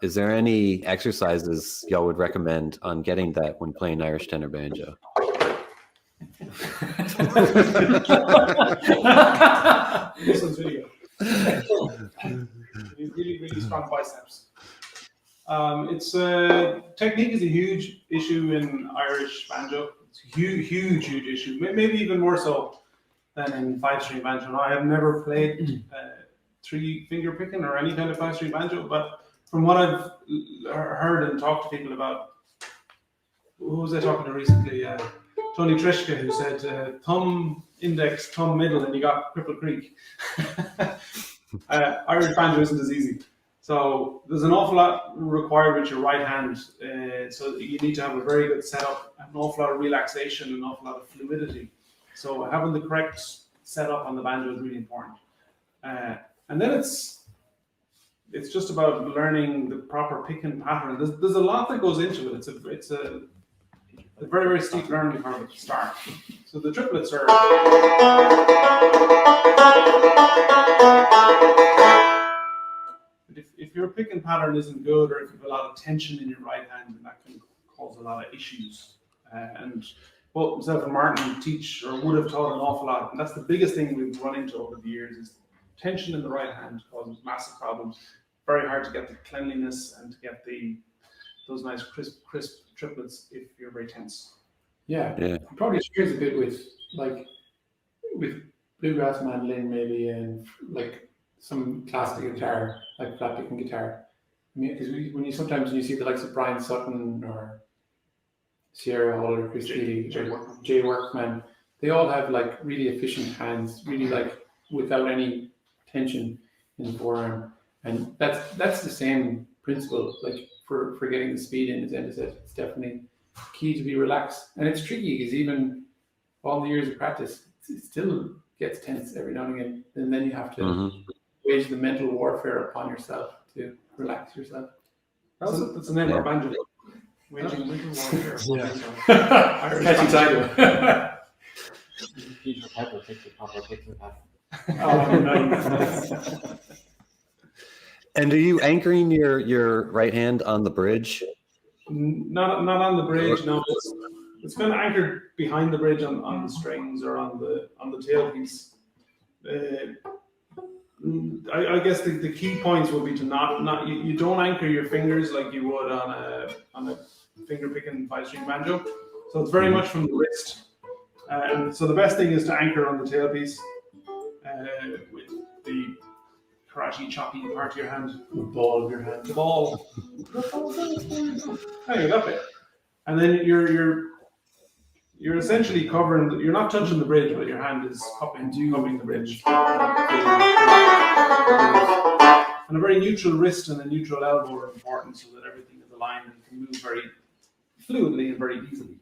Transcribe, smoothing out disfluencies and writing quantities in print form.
Is there any exercises y'all would recommend on getting that when playing Irish tenor banjo? This one's really good. Really, really strong biceps. Technique is a huge issue in Irish banjo. It's a huge issue. Maybe even more so than in 5-string banjo. Now, I have never played 3-finger picking or any kind of 5-string banjo, but from what I've heard and talked to people about, who was I talking to recently? Tony Trishka, who said thumb, index, thumb, middle, and you got Cripple Creek. Irish banjo isn't as easy. So there's an awful lot required with your right hand. So you need to have a very good setup, an awful lot of relaxation, an awful lot of fluidity. So having the correct setup on the banjo is really important. And then it's just about learning the proper picking pattern. There's a lot that goes into it. It's a very, very steep learning curve at the start. So the triplets are. If your picking pattern isn't good, or if you have a lot of tension in your right hand, then that can cause a lot of issues. And both myself and Martin teach, or would have taught, an awful lot. And that's the biggest thing we've run into over the years, is tension in the right hand causes massive problems. Very hard to get the cleanliness and to get those nice crisp triplets if you're very tense. Yeah. Probably shares a bit with bluegrass mandolin, maybe, and like some classical guitar, like flat picking guitar. I mean, because when you sometimes see the likes of Brian Sutton or Sierra Hall or Chris Healy or Jay Workman, they all have like really efficient hands, really like without any tension in the forearm. And that's the same principle, like for getting the speed in, as Enda said. It's definitely key to be relaxed. And it's tricky because even all the years of practice, it still gets tense every now and again. And then you have to wage the mental warfare upon yourself to relax yourself. That's the name of our banjo. Waging mental warfare. Catchy title. Peter Pepper picked the proper picking pattern. Oh, nice. And are you anchoring your right hand on the bridge? Not on the bridge. No, it's kind of anchored behind the bridge on the strings or on the tailpiece. I guess the key points would be to not you don't anchor your fingers like you would on a finger picking 5-string banjo. So it's very much from the wrist. So the best thing is to anchor on the tailpiece with the karate choppy part of your hand. The ball of your hand. The ball. There you got it. And then you're essentially covering. You're not touching the bridge, but your hand is covering the bridge. And a very neutral wrist and a neutral elbow are important so that everything is aligned and can move very fluidly and very easily.